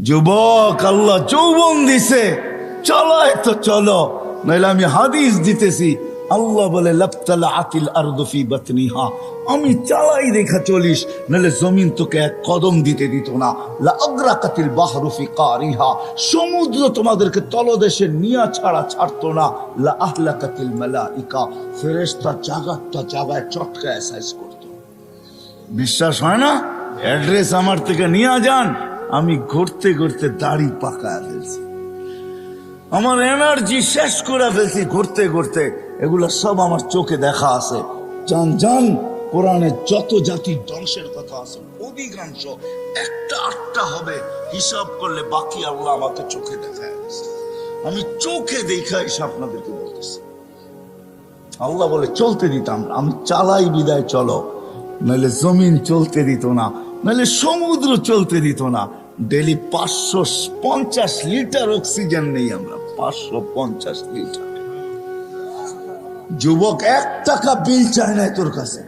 যুবক, আল্লাহ যৌবন দিছে, চলায় তো চলো, নাইলে আমি হাদিস দিতেছি। আল্লাহ বলে লাবতালা আতিল আরদু ফি বাতনিহা, আমি চালাই দেখা চলিস, নাহলে জমিন তোকে এক কদম দিতে দিত না। লা আগ্রাকাতিল বাহরু ফি কারিহা, সমুদ্র তোমাদেরকে তলদেশে নিয়া ছাড়া ছাড়তো না। লা আহলাকাতিল মালাইকা, ফেরেশতা জাগাতটা জাগায় চটকায় সাইজ করতো। বিশ্বাস হয় না? অ্যাড্রেস আমার থেকে নিয়ে যান, আমি ঘুরতে ঘুরতে দাড়ি পাকায় ফেলছি, আমার এনার্জি শেষ করে ফেলছি ঘুরতে ঘুরতে। এগুলো সব আমার চোখে দেখা আছে। জান জান, কোরআনে যত জাতির ধ্বংসের কথা আছে অধিকাংশ একটা আটটা হবে, হিসাব করলে বাকি আল্লাহ আমাকে চোখে দেখায় গেছে। আমি চোখে দেখা এসে আপনাদেরকে বলতেছি। আল্লাহ বলে চলতে দিতাম, আমি চালাই বিদায় চলো, নাহলে জমিন চলতে দিত না, নাহলে সমুদ্র চলতে দিত না। ডেলি 550 লিটার অক্সিজেন নেই আমরা, 550 লিটার। যুবক, 1 টাকা বিল চায় না তোর কাছে,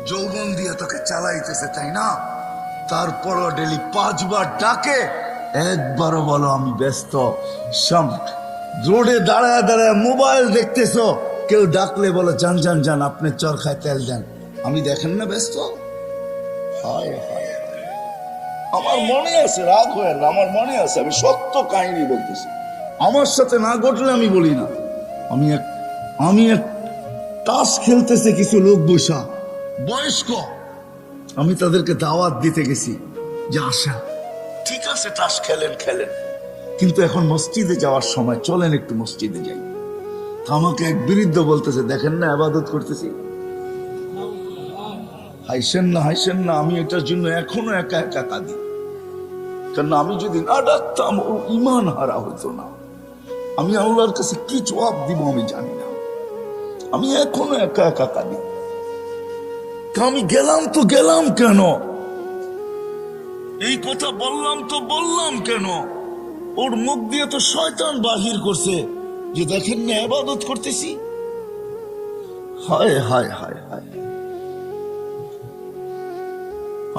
যৌবন দিয়ে তোকে চালাইতেছে, তাই না? তারপরও ডেলি 5 বার ডাকে, একবারও বলো আমি ব্যস্ত। রোডে দাঁড়ায় দাঁড়ায় মোবাইল দেখতেছো, কেউ ডাকলে বলো যান যান যান, আপনি চরখায় তেল দেন, আমি দেখেন না ব্যস্ত। হায় হায়, আমার মনে আছে, রাগ হয় না, আমার মনে আছে, আমি সত্য কাহিনী বলতেছি। আমার সাথে না ঘটলে আমি বলি না। আমি এক তাস খেলতেছে কিছু লোক বসা, বয়স্ক, আমি তাদেরকে দাওয়াত দিতে গেছি যে আসেন, ঠিক আছে তাস খেলেন খেলেন, কিন্তু এখন মসজিদে যাওয়ার সময়, চলেন একটু মসজিদে যাই। আমাকে এক বৃদ্ধ বলতেছে, দেখেন না ইবাদত করতেছি। হাইসেন না হাইসেন না, আমি এটার জন্য এখনো একা একা কাঁদি, কারণ আমি যদি না ডাকতাম ও ইমান হারা হতো না। আমি আল্লাহর কাছে কি জবাব দিব আমি জানি না, আমি এখনো একা একা কাঁদি। আমি গেলাম তো গেলাম কেন, এই কথা বললাম তো বললাম কেন? ওর মুখ দিয়ে তো শয়তান বাহির করছে যে দেখেন না ইবাদত করতেছি। হায় হায় হায় হায়।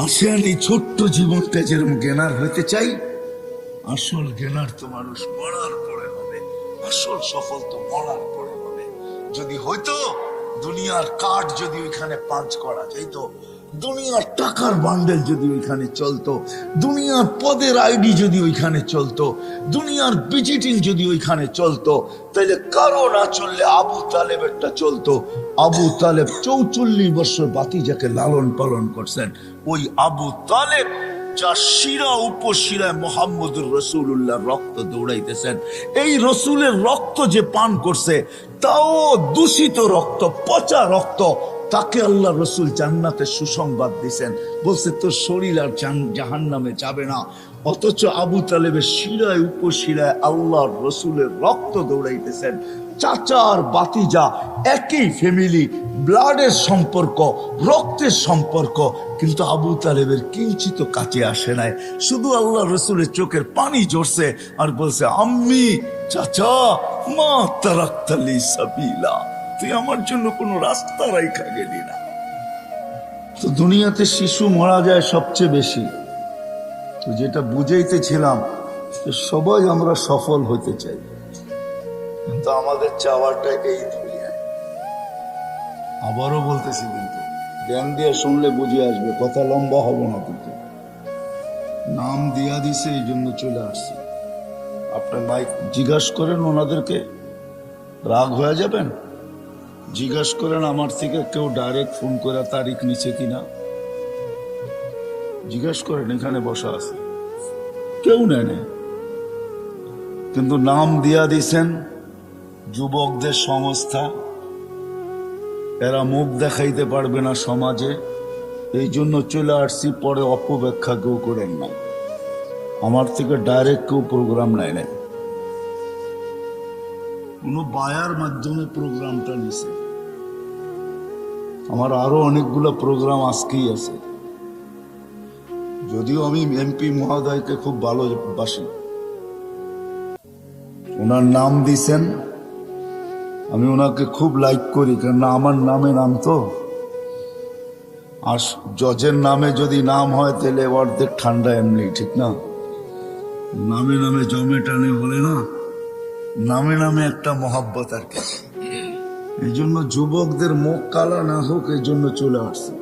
আসেন, এই ছোট্ট জীবনটা যেরকম জ্ঞানার হইতে চাই, আসল জ্ঞানার তো মানুষ মরার পরে হবে, আসল সফল তো মরার পরে হবে। যদি হইতো দুনিয়ার কাঠ যদি ওইখানে পাঁচ করা যাইতো, দুনিয়ার টাকার বান্ডেল যদি ওইখানে চলতো, দুনিয়ার পদের আইডি যদি ওইখানে চলতো, দুনিয়ার ভিজিটিং যদি ওইখানে চলতো, তাইলে কারো না চললে আবু তালেবেরটা চলতো। আবু তালেব 44 বছর বাতিজাকে লালন পালন করছেন। ওই আবু তালেব যার শিরা উপশিরায় মোহাম্মদুর রসুল্লাহ রক্ত দৌড়াইতেছেন, এই রসুলের রক্ত যে পান করছে, তাও দূষিত রক্ত, পচা রক্ত, তাকে আল্লাহ রসুল জান্নাতের সুসংবাদ দিছেন, বলছে তোর শরীর আর জাহান্নামে যাবে না। অথচ আবু তালেবের শিরায় উপশিরায় আল্লাহর রসুলের রক্ত দৌড়াইতেছেন। চাচা আর বাতিজা একই ফ্যামিলি, ব্লাডের সম্পর্ক, রক্তের সম্পর্ক, কিন্তু আবু তালেবের কিঞ্চিত কাছে আসে নাই। শুধু আল্লাহ রসুলের চোখের পানি ঝরছে আর বলছে, আম্মি, চাচা, মা তারাক্তালি সাবিলা, তুই আমার জন্য কোনো রাস্তা রাইখা গেলি না। তো দুনিয়াতে শিশু মারা যায় সবচেয়ে বেশি। তো যেটা বুঝাইতেছিলাম, সবাই আমরা সফল হতে চাই, কিন্তু আমাদের চাওয়াটা এই দুনিয়ায়। আবারও বলতেছি, কিন্তু জ্ঞান দিয়ে শুনলে বুঝে আসবে, কথা লম্বা হবো না। কিন্তু নাম দিয়া দিছে, এই জন্য চলে আসছি। আপনার মাইক জিজ্ঞাসা করেন ওনাদেরকে, রাগ হয়ে যাবেন। জিজ্ঞাসা করেন আমার থেকে কেউ ডাইরেক্ট ফোন করে তারিখ নিছে কিনা, জিজ্ঞাসা করেন, এখানে বসা আছে, কেউ নেয়। কিন্তু নাম দিয়া দিছেন যুবকদের সংস্থা, এরা মুখ দেখাইতে পারবে না সমাজে, এই জন্য চলে আসছি। পরে অপব্যাখ্যা কেউ করেন না, আমার থেকে ডাইরেক্ট কেউ প্রোগ্রাম নেয় নাই, কোনো বায়ার মাধ্যমে প্রোগ্রামটা নিছে। আমার আরো অনেকগুলো প্রোগ্রাম আজকেই আছে, যদিও আমি এমপি মহোদয়কে খুব ভালোবাসি, ওনার নাম দিছেন, আমি ওনাকে খুব লাইক করি, কেননা আমার নামে নাম তো। আর জজের নামে যদি নাম হয় তাহলে অর্ধেক ঠান্ডা এমনি, ঠিক না? নামে নামে জমে টানে বলে না, নামে নামে একটা মহাব্বত আর কি। এই জন্য যুবকদের মুখ কালা না হোক এই জন্য চলে আসছে,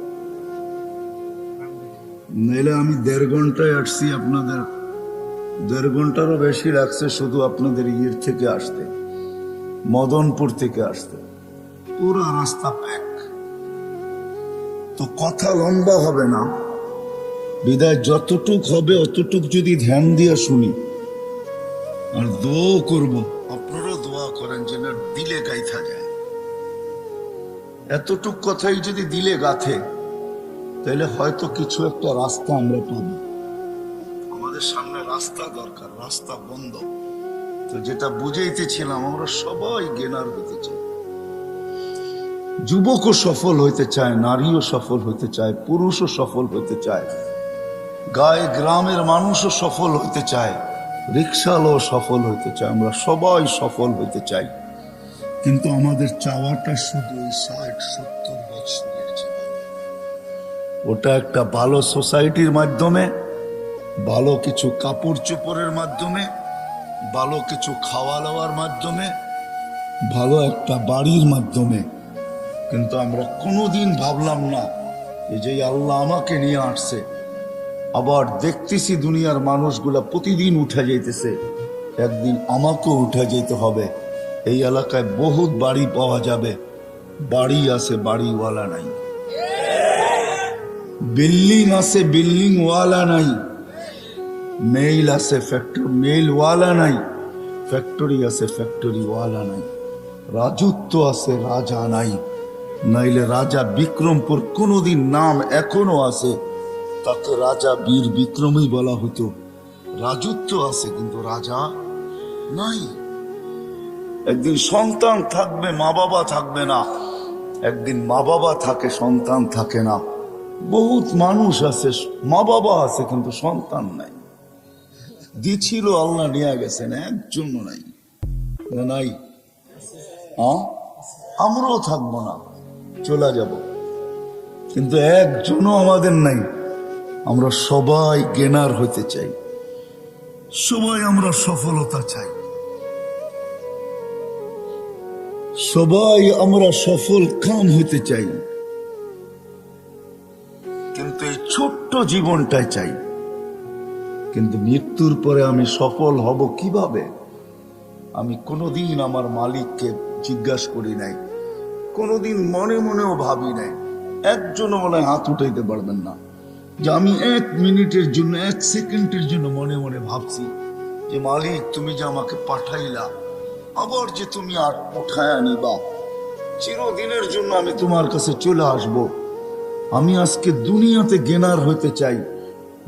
নইলে আমি 1.5 ঘন্টায় আসছি, আপনাদের 1.5 ঘন্টারও বেশি লাগছে শুধু আপনাদের ইয়ের থেকে আসতে, মদনপুর থেকে আসতে, পুরো রাস্তা প্যাক। তো কথা লম্বা হবে না, বিদায় যতটুক হবে অতটুক যদি ধ্যান দিয়ে শুনি আর দোয়া করব, আপনারাও দোয়া করেন যেন দিলে গাইথা যায়। এতটুক কথাই যদি দিলে গাথে তাহলে হয়তো কিছু একটা রাস্তা আমরা পাব। আমাদের সামনে রাস্তা দরকার, রাস্তা বন্ধ। তো যেটা বুঝাইতেছিলাম, আমরা সবাই জ্ঞানার হতে চাই, যুবকও সফল হইতে চায়, নারীও সফল হইতে চায়, পুরুষও সফল হইতে চায়, গায়ে গ্রামের মানুষও সফল হইতে চায়, রিক্সাওয়ালাও সফল হইতে চায়, আমরা সবাই সফল হইতে চাই। কিন্তু আমাদের চাওয়াটা শুধু 60-70 বছরের জীবন। ওটা একটা ভালো সোসাইটির মাধ্যমে, ভালো কিছু কাপড় চোপড়ের মাধ্যমে, ভালো কিছু খাওয়া দাওয়ার মাধ্যমে, ভালো একটা বাড়ির মাধ্যমে। কিন্তু আমরা কোনোদিন ভাবলাম না এই যে আল্লাহ আমাকে নিয়ে আসছে, আবার দেখতেছি দুনিয়ার মানুষগুলা প্রতিদিন উঠে যাইতেছে, একদিন আমাকেও উঠে যেতে হবে। এই এলাকায় বহুত বাড়ি পাওয়া যাবে, বাড়ি আছে বাড়িওয়ালা নাই, বিল্ডিং আছে বিল্ডিং ওয়ালা নাই, মেইল আছে মেইল ওয়ালা নাই, ফ্যাক্টরি আছে ফ্যাক্টরি ওয়ালা নাই, রাজত্ব আছে রাজা নাই। নাইলে রাজা বিক্রমপুর কোনোদিন নাম এখনো আছে, তাকে রাজা বীর বিক্রমই বলা হতো। রাজত্ব আছে কিন্তু রাজা নাই। একদিন সন্তান থাকবে, মা বাবা থাকবে না। একদিন মা বাবা থাকে, সন্তান থাকে না। বহুত মানুষ আছে, মা বাবা আছে কিন্তু সন্তান নাই। দিছিল আল্লাহ নিয়ে গেছেন, একজন নাই। নাই, আমরাও থাকবো না, চলে যাব, কিন্তু একজনও আমাদের নাই। আমরা সবাই জ্ঞানার হইতে চাই, সবাই আমরা সফলতা চাই, সবাই আমরা সফল কাম হইতে চাই, কিন্তু এই ছোট্ট জীবনটাই চাই। কিন্তু মৃত্যুর পরে আমি সফল হব কিভাবে? আমি কোনোদিন আমার মালিককে জিজ্ঞাসা করি নাই, কোনোদিন মনে মনেও ভাবি নাই। একজনও মনে হাত উঠাইতে পারবেন না যে আমি 1 মিনিটের জন্য, 1 সেকেন্ডের জন্য মনে মনে ভাবছি যে মালিক তুমি যে আমাকে পাঠাইলা, আবার যে তুমি আর উঠায় আনিবা, চিরদিনের জন্য আমি তোমার কাছে চলে আসব। আমি আজকে দুনিয়াতে জ্ঞানার হইতে চাই,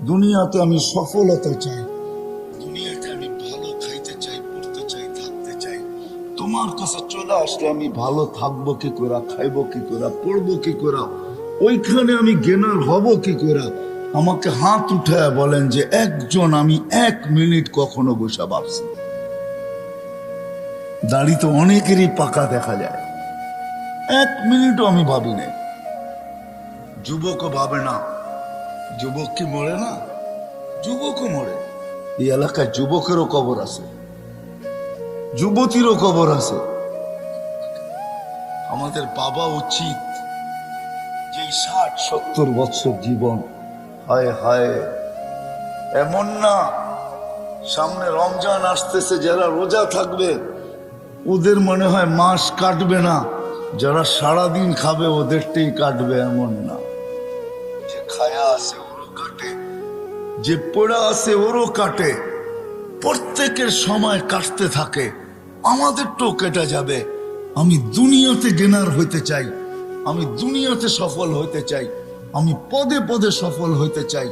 দুনিয়াতে আমি সফলতা চাই, দুনিয়াতে আমি ভালো খাইতে চাই, পড়তে চাই, থাকতে চাই। তোমার কাছে চলে আসলে আমি ভালো থাকবো কি করে, খাইবো কি করে, পড়বো কি করে, ওইখানে আমি জ্ঞানার হব কি করে? আমাকে হাত উঠায় বলেন যে একজন আমি 1 মিনিট কখনো বসে ভাবছি। দাড়ি তো অনেকেরই পাকা দেখা যায়, 1 মিনিটও আমি ভাবি নাই। যুবকও ভাবে না, যুবক কি মরে না? যুবকও মরে। এই এলাকায় যুবকেরও কবর আছে, যুবতীরও কবর আছে। আমাদের বাবা উচিত যে 60-70 বছর জীবন, হায় হায়, এমন না সামনে রমজান আসতেছে, যারা রোজা থাকবে ওদের মনে হয় মাস কাটবে না, যারা সারাদিন খাবে ওদেরটাই কাটবে, এমন না। যে খায়া আছে ওরও কাটে, যে পড়া আছে ওরও কাটে, প্রত্যেকের সময় কাটতে থাকে, আমাদেরটাও কেটে যাবে। আমি দুনিয়াতে জ্ঞানার হইতে চাই, আমি দুনিয়াতে সফল হইতে চাই, আমি পদে পদে সফল হইতে চাই।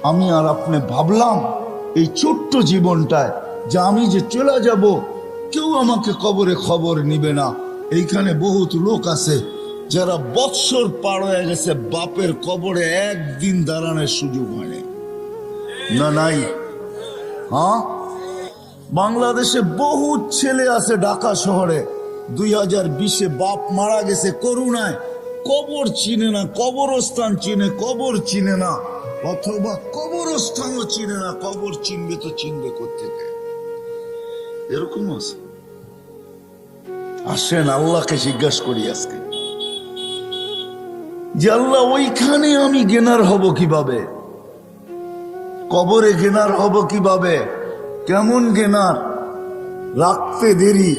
আমি আর আপনি ভাবলাম এই ছোট্ট জীবনটায় যে আমি যে চলে যাব, কেউ আমাকে কবরে খবর নিবে না। এইখানে বহুত লোক আছে যারা বৎসর পার হয়ে গেছে, বাপের কবরে একদিন দাঁড়ানোর সুযোগ হয়নি। না নাই? হ্যাঁ, বাংলাদেশে বহুত ছেলে আছে ঢাকা শহরে, 2020-এ বাপ মারা গেছে করোনায়, কবর চিনে না, কবরস্থান চিনে, কবর চিনে না, অথবা কবরস্থানও চিনে না, কবর চিনবে তো চিনবে কোত্থেকে? এরকম আছে। আসেন আল্লাহকে জিজ্ঞাসা করি আজকে যে আল্লাহ ওইখানে আমি গেনার হব কিভাবে, কবরে গেনার হব কিভাবে, কেমন গেনার? রাখতে দেরি,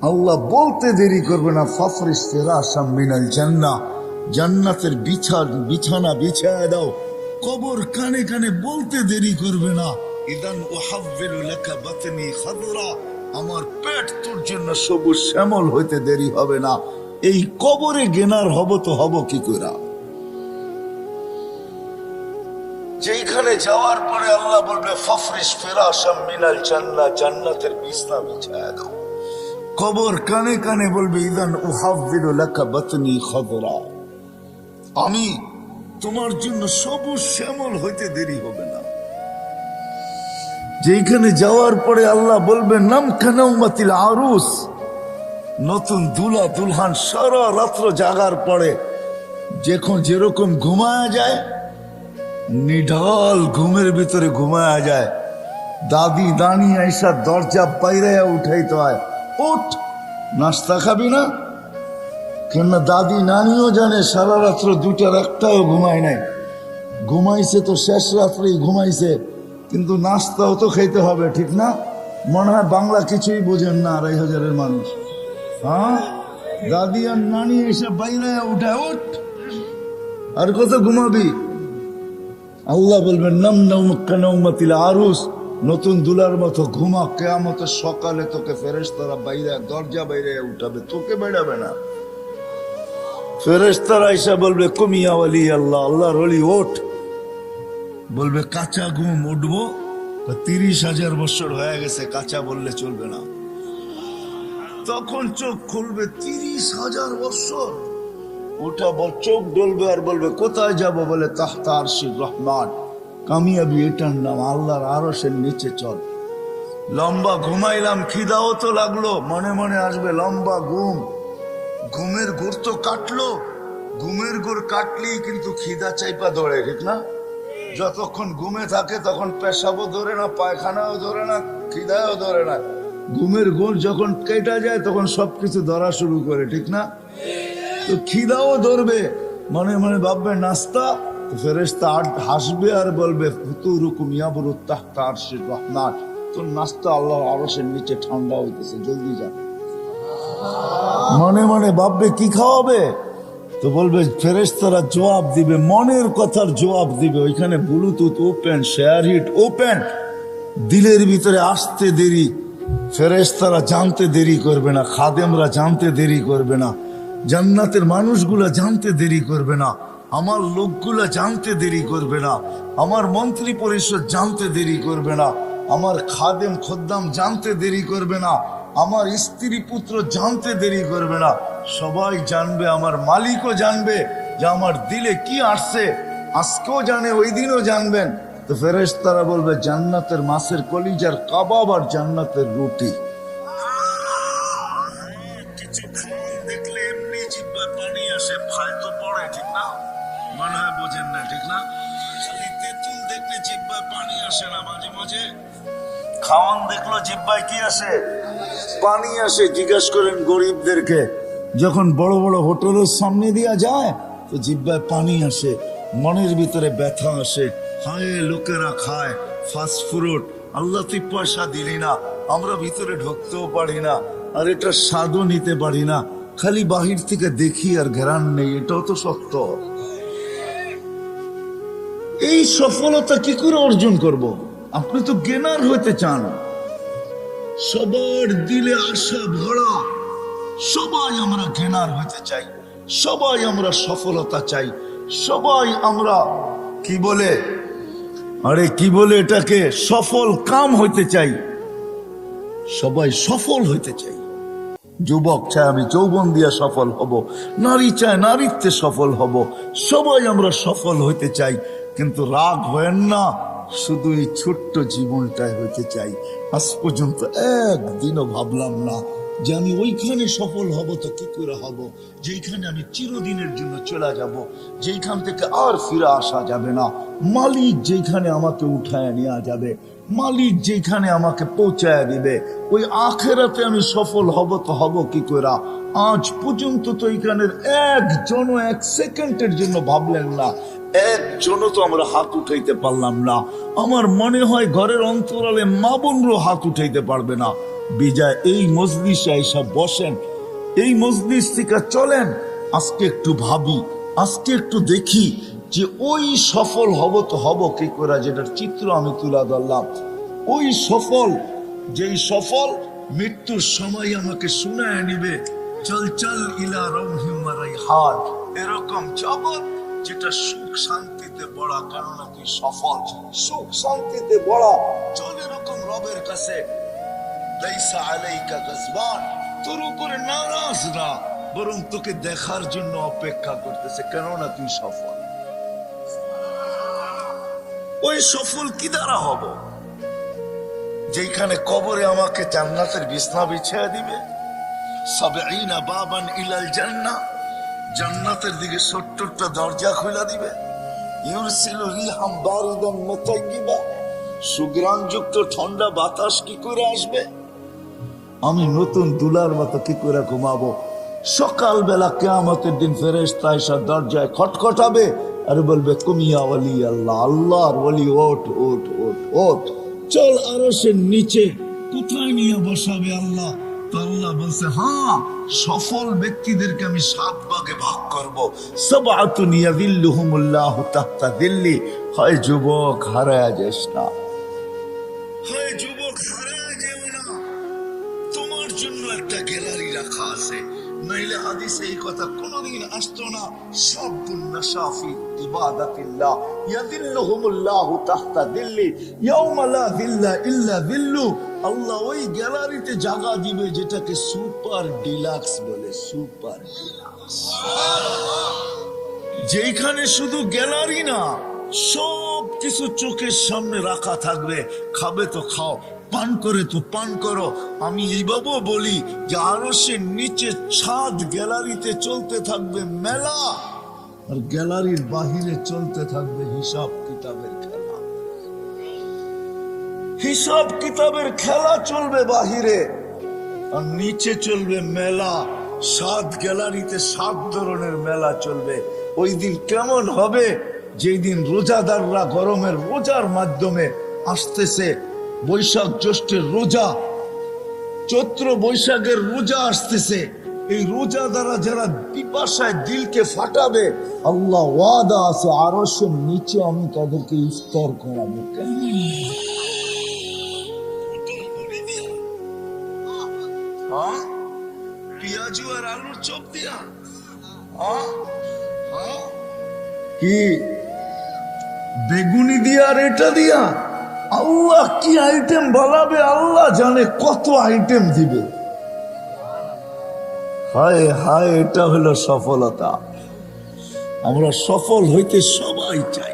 আল্লাহ বলতে দেরি করবে না, ফাফরিস ফিরাশাম মিনাল জান্নাহ, জান্নাতের বিছানা বিছায়া দাও। কবর কানে কানে বলতে দেরি করবে না, ইদান উহাব্বিলু লাকা বাতনি খাদরা, আমার পেট তোর জন্য সবুজ শ্যামল হইতে দেরি হবে না। এই কবরে গেনার হব তো হব কি করে? যেখানে যাওয়ার পরে আল্লাহ বলবে ফাফরিস ফিরাশাম মিনাল জান্নাহ, জান্নাতের বিছানা বিছায়া দাও। কবর কানে কানে বলবে ইদান উহাব্বিলু লাকা বাতনি খাদরা, আমি তোমার জন্য সবুজ শ্যামল হইতে দেরি হবে না। যেখানে যাওয়ার পরে আল্লাহ বলবে নাম কানাউমাতিল আরুস, নতুন দুলা দুলহান সারা রাত্র জাগার পরে যখন যেরকম ঘুমায়া যায়, নিঢাল ঘুমের ভিতরে ঘুমায়া যায়, দাদি দানি আইসা দরজা বাইরে উঠাইতে হয়, ওঠ নাস্তা খাবি না? কেন দাদি নানিও জানে সারা রাত্র দুটার একটাও ঘুমায় নাই, ঘুমাইছে তো শেষ রাত্রেই ঘুমাইছে, কিন্তু নাস্তাও তো খেতে হবে, ঠিক না? মনে হয় বাংলা কিছুই বোঝেন না ২৫০০ মানুষ। হ্যাঁ, দাদি আর নানি এসে বাইরে উঠায়, ওঠ আর কত ঘুমাবি? আল্লাহ বলবেন নাম নাউমাতিল আরুস, নতুন দুলার মতো ঘুমা, কিয়ামতের সকালে তোকে ফেরেশতারা বাইরে দরজা বাইরে উঠাবে, তোকে বেড়াবে না। ফেরেশতারা এসে বলবে কুমিয়া ওয়ালি আল্লাহ, আল্লাহর ওলি ওঠ। বলবে কাঁচা ঘুম, উঠবো? ৩০,০০০ বছর হয়ে গেছে, কাঁচা বললে চলবে না। তখন চোখ খুলবে ৩০,০০০ বছর, ওটা চোখ ডলবে আর বলবে কোথায় যাব? বলে তাহতা আরশির রহমান, কামিয়াবি এটার নাম, আল্লাহর আরশের নিচে চল। লম্বা ঘুমাইলাম, খিদাও তো লাগলো, মনে মনে আসবে লম্বা ঘুম, ঘুমের ঘোর তো কাটলো, ঘুমের ঘোর কাটলেই কিন্তু খিদা চাইপা ধরে, ঠিক না? যতক্ষণ ঘুমে থাকে তখন পেশাবও ধরে না, পায়খানাও ধরে না, খিদাও ধরে না। ঘুমের ঘোর যখন কেটে যায় তখন সবকিছু ধরা শুরু করে, ঠিক না? তো খিদাও ধরবে, মনে মনে ভাববে নাস্তা, ফেরেশতা হাসবে আর বলবে ফুতুরুকুম ইয়াবরু তাহতা আরশির রহমান, তোর নাস্তা আল্লাহর আরশের নিচে ঠান্ডা হইতেছে, জলদি যা। মনে মনে ভাববে কি খাওয়াবে, তো বলবে ফেরেশতারা জবাব দিবে, মনের কথার জবাব দিবে। ওইখানে Bluetooth open, SHAREit open, দিলের ভিতরে আসতে দেরি, ফেরেশতারা জানতে দেরি করবে না, খাদেমরা জানতে দেরি করবে না, জান্নাতের মানুষগুলা জানতে দেরি করবে না, আমার লোকগুলা জানতে দেরি করবে না, আমার মন্ত্রী পরিষদ জানতে দেরি করবে না, আমার খাদেম খদ্দাম জানতে দেরি করবে না, আমার স্ত্রী পুত্র জানতে দেরি করবে না। সবাই জানবে, আমার মালিকও জানবে যে আমার দিলে কি আসছে, আজকেও জানে, ওই দিনও জানবেন। তো ফেরেশতারা বলবে জান্নাতের মাছের কলিজার কাবাব আর জান্নাতের রুটি। দেখলে এমনি জিহ্বায় পানি আসে, ফায়তো পড়ে, ঠিক না? মনে হয় বোঝেন না, ঠিক না? খালি তেঁতুল দেখলে জিহ্বায় পানি আসে না, মাঝে মাঝে খাওয়ান দেখলো জিহ্বায় কি আসে? পানি আসে। জিজ্ঞাসা করেন গরিবদেরকে, যখন বড় বড় হোটেলের সামনে দিয়া যায় তো জিহ্বায় পানি আসে, মনের ভিতরে ব্যথা আসে, হায় লোকেরা খায় ফাস্ট ফুড, আল্লাহ তুই পয়সা দিলি না, আমরা ভিতরে ঢুকতেও পারি না, আর এটা স্বাদও নিতে পারি না, খালি বাহির থেকে দেখি আর ঘেরান নেই, এটাও তো সত্য। এই সফলতা কি করে অর্জন করব? আপনি তো গেনার হইতে চান, সবার দিলে আশা ভরা, সবাই আমরা গেনার হইতে চাই, সবাই আমরা সফলতা চাই, সবাই আমরা কি বলে, আরে কি বলে এটাকে, সফল কাম হইতে চাই, সবাই সফল হইতে চাই। যুবক চায় আমি যৌবন দিয়া সফল হব, নারী চায় নারীত্বে সফল হব, সবাই আমরা সফল হইতে চাই। কিন্তু রাগ হয়েন না, শুধু এই ছোট্ট জীবনটাই হইতে চাই। আজ পর্যন্ত একদিনও ভাবলাম না যে আমি ওইখানে সফল হব তো কি করে হব, যেখানে আমি চিরদিনের জন্য চলে যাব, যেখান থেকে আর ফিরে আসা যাবে না। মালিক যেখানে আমাকে উঠায় নেওয়া যাবে, মালিক যেখানে আমাকে পৌঁছায় দিবে, ওই আখেরাতে আমি সফল হব তো হব কি করে? আজ পর্যন্ত তো এখানের একজন এক সেকেন্ডের জন্য ভাবলেন না, একজনও তো আমরা হাত উঠাইতে পারলাম না। আমার মনে হয় ঘরের অন্তরালে মা বোনরও হাত উঠাইতে পারবে না। বিজয় এই মজলিসে এসব বসেন, এই মজলিস থেকে চলেন, আজকে একটু ভাবি, আজকে একটু দেখি যে ওই সফল হব তো হব কি করে, যেটার চিত্র আমি তুলে ধরলাম। ওই সফল, যেই সফল মৃত্যুর সময় আমাকে শুনায় নিবে, চল চল ইলা রৌহিম ওয়া রাইহান, এরকম জগৎ যেটা সুখ শান্তিতে বড়া, কেননা তুই সফল, সুখ শান্তিতে বড়া। চল এরকম রবের কাছে, লাইসা আলাইকা গাজবান, তোর উপরে নারাজ না, বরং তোকে দেখার জন্য অপেক্ষা করতেছে, কেননা তুই সফল। ওই সফল কি দ্বারা হব? যেখানে কবরে আমাকে জান্নাতের বিছনা বিছিয়ে দিবে, সাবঈনা বাবান ইলাল জান্নাহ, জান্নাতের দিকে ৭০টা দরজা খুলে দিবে। ইউরসিলু রিহাম বারিদান মুতাইয়্যিবা, সুগ্রাণযুক্ত ঠান্ডা বাতাস কি করে আসবে? আমি নতুন দুলার মতো কি করে ঘুমাবো? সকালবেলা কিয়ামতের দিন ফেরেশতা এসে দরজায় খটখটাবে আর বলবে, কুমিয়া ওয়ালি আল্লাহ, আল্লাহর ওয়ালি, ওঠ ওঠ ওঠ ওঠ, চল আরশের নিচে। কোথায় নিয়ে বসাবে আল্লাহ? তো আল্লাহ বলছে, হ্যাঁ, সফল ব্যক্তিদেরকে আমি 7 ভাগে ভাগ করব। সাবআতুন ইয়াযিল্লুহুমুল্লাহু তাহতা যিল্লি। হয় যুবক, হারায়া যাস না, হয় যুবক হারায়া যেও না, তোমার জন্য একটা গ্যালারি রাখা আছে, নইলে হাদিসে এই কথা কোনোদিন আসতো না। শাবুন নাশা ফি ইবাদাতিল্লাহ ইয়াযিল্লুহুমুল্লাহু তাহতা যিল্লি ইয়াওমা লা যিল্লা ইল্লা যিল্লু। আল্লাহ ওই গ্যালারিতে জায়গা দিবে যেটাকে সুপার ডিলাক্স বলে, সুপার ডিলাক্স, যেখানে শুধু গ্যালারি না, সব কিছু চোখের সামনে রাখা থাকবে। খাবে তো খাও, পান করে তো পান করো। আমি এইভাবেও বলি যে আরশের নিচে ছাদ গ্যালারিতে চলতে থাকবে মেলা, আর গ্যালারির বাহিরে চলতে থাকবে হিসাব কিতাবের খেলা। হিসাব কিতাবের খেলা চলবে বাহিরে, আর নিচে চলবে মেলা। 7 গ্যালারিতে 7 ধরনের মেলা চলবে। ওই দিন কেমন হবে? যেই দিন রোজাদাররা গরমের রোজার মাধ্যমে আসতেছে, বৈশাখ জ্যৈষ্ঠের রোজা, চৈত্র বৈশাখের রোজা আসতেছে, এই রোজা দ্বারা যারা পিপাসায় দিলকে ফাটাবে, আল্লাহ ওয়াদা আছে আরশের নিচে আমি তাদেরকে ইফতার করাবো। হ্যাঁ, পেঁয়াজু আর আলুর চপ দিয়া, কি বেগুনি দিয়া আর এটা দিয়া, আল্লাহ কি আইটেম বানাবে আল্লাহ জানে, কত আইটেম দিবে। হায় হায়, এটা হলো সফলতা। আমরা সফল হইতে সবাই চাই,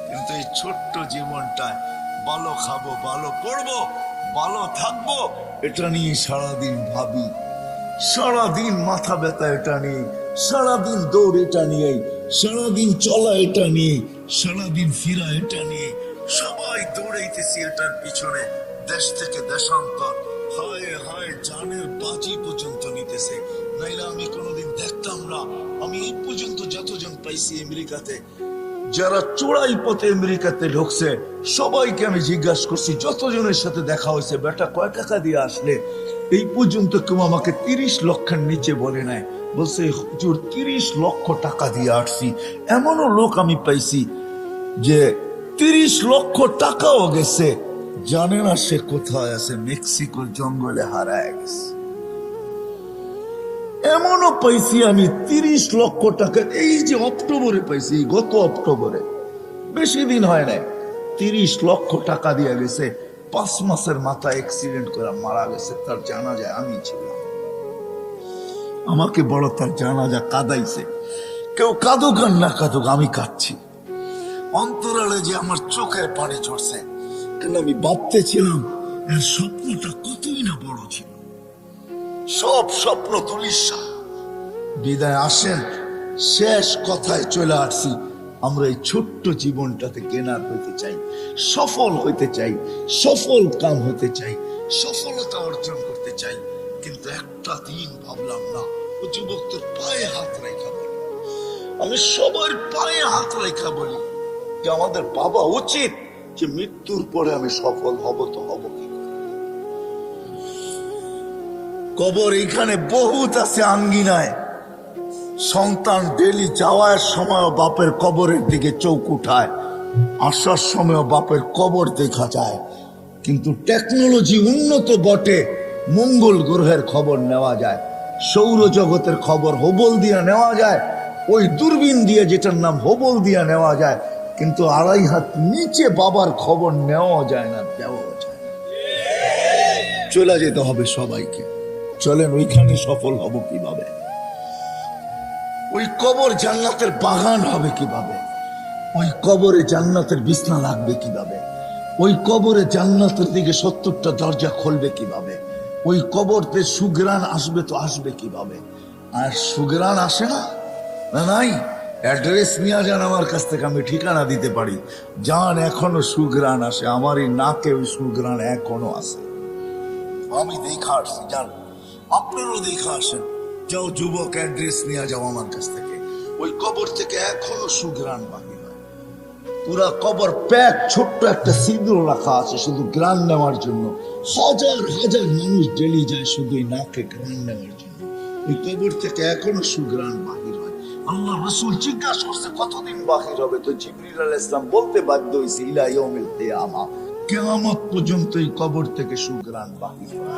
কিন্তু এই ছোট্ট জীবনটায় ভালো খাবো, ভালো পড়বো, ভালো থাকবো, এটা নিয়ে সারাদিন ভাবি, সারাদিন মাথা ব্যথা এটা নিয়ে, সারাদিন দৌড় এটা নিয়ে, সারাদিন চলা এটা নিয়ে, সারাদিন ফিরা এটা নিয়ে, সবাই দৌড়াইতেছি এটার পিছনে, দেশ থেকে দেশান্তর, হায় হায় জানের বাজি পর্যন্ত নিতেছে। নাইলে আমি কোনোদিন দেখতাম না। আমি এই পর্যন্ত যতজন পাইছি আমেরিকাতে, যারা চোরাই পথে আমেরিকাতে ঢুকছে, সবাইকে আমি জিজ্ঞাসা করছি, যতজনের সাথে দেখা হয়েছে, বেটা কয় টাকা দিয়ে আসলে? এই পর্যন্ত কেউ আমাকে 30 লক্ষের নিচে বলে নাই। বলছে, হুজুর 30 লক্ষ টাকা দিয়ে আসছি। এমনও লোক আমি পাইছি যে 30 লক্ষ টাকাও গেছে, জানে না সে কোথায় আছে, মেক্সিকোর জঙ্গলে হারায় গেছে। এমনও পাইছি আমি 30 লক্ষ টাকা, এই যে অক্টোবরে পাইছি, গত অক্টোবরে, বেশি দিন হয় নাই, 30 লক্ষ টাকা দিয়ে গেছে। 5 মাসের মাথায় অ্যাক্সিডেন্ট করে মারা গেছে। তার জানাজায় আমি ছিলাম, আমাকে বড় তার জানাজা কাঁদাইছে। কেউ কাঁদুক আর না কাঁদুক, আমি কাঁদছি। অন্তরালে যে আমার চোখের পানি ঝরছে, কেন আমি ভাবতেছিলাম এর স্বপ্নটা কতই না বড় ছিল। সব স্বপ্ন ধূলিসাৎ। বিদায় আসেন, শেষ কথায় চলে আসছি। আমরা এই ছোট্ট জীবনটাতে কেনার হইতে চাই, সফল হইতে চাই, সফল কাম হতে চাই, সফলতা অর্জন করতে চাই। কিন্তু একটা দিন ভাবলাম না, ও যুবকদের পায়ে হাত রেখা বলি, আমি সবার পায়ে হাত রেখা বলি যে আমাদের ভাবা উচিত যে মৃত্যুর পরে আমি সফল হব তো হব কি করে। কবর এইখানে বহুত আছে আঙ্গিনায়। সন্তান ডেলি যাওয়ার সময় বাপের কবরের দিকে চোখ উঠায়, আসার সময় বাপের কবর দেখা যায়। কিন্তু টেকনোলজি উন্নত বটে, মঙ্গল গ্রহের খবর নেওয়া যায়, সৌরজগতের খবর হোবল দিয়ে নেওয়া যায়, ওই দূরবীন দিয়ে যেটার নাম হোবল দিয়ে নেওয়া যায়। কিন্তু 2.5 হাত নিচে বাবার খবর নেওয়া যায় না, দেওয়া যায় না। চলে যেতে হবে সবাইকে। চলেন, ওইখানে সফল হব কিভাবে? ওই কবর জান্নাতের বাগান হবে কিভাবে? ওই কবরে জান্নাতের বিছনা লাগবে কিভাবে? ওই কবরে জান্নাতের দিকে 70টা দরজা খুলবে কিভাবে? ওই কবরতে সুগ্রাণ আসবে তো আসবে কিভাবে? আর সুগ্রাণ আসে না, না নাই। অ্যাড্রেস নিয়ে যান আমার কাছ থেকে, আমি ঠিকানা দিতে পারি। যান, এখনো সুগ্রাণ আসে, আমার এই নাকে ওই সুগ্রাণ এখনো আসে। আমি দেখা আসছি, যান আপনারও দেখা আসেন। যাও যুবক, অ্যাড্রেস নিয়ে যাও আমার কাছ থেকে। ওই কবর থেকে এখনো সুগ্রাণ বাকি হয়। পুরা কবর প্যাক, ছোট্ট একটা সিঁদুর রাখা আছে শুধু গ্রান নেওয়ার জন্য। হাজার হাজার মানুষ ডেলি যায় শুধু এই নাকে গ্রান নেওয়ার জন্য। ওই কবর থেকে এখনো সুগ্রাণ বাহির হয়। আল্লাহ রাসূল জিজ্ঞাসা করছে কতদিন বাহির হবে, তো জিবরিল আলাইহিস সালাম বলতে বাধ্য হয়েছে ইলা ইয়াউমিল কিয়ামা, কিয়ামত পর্যন্ত এই কবর থেকে সুগ্রাণ বাহির হয়।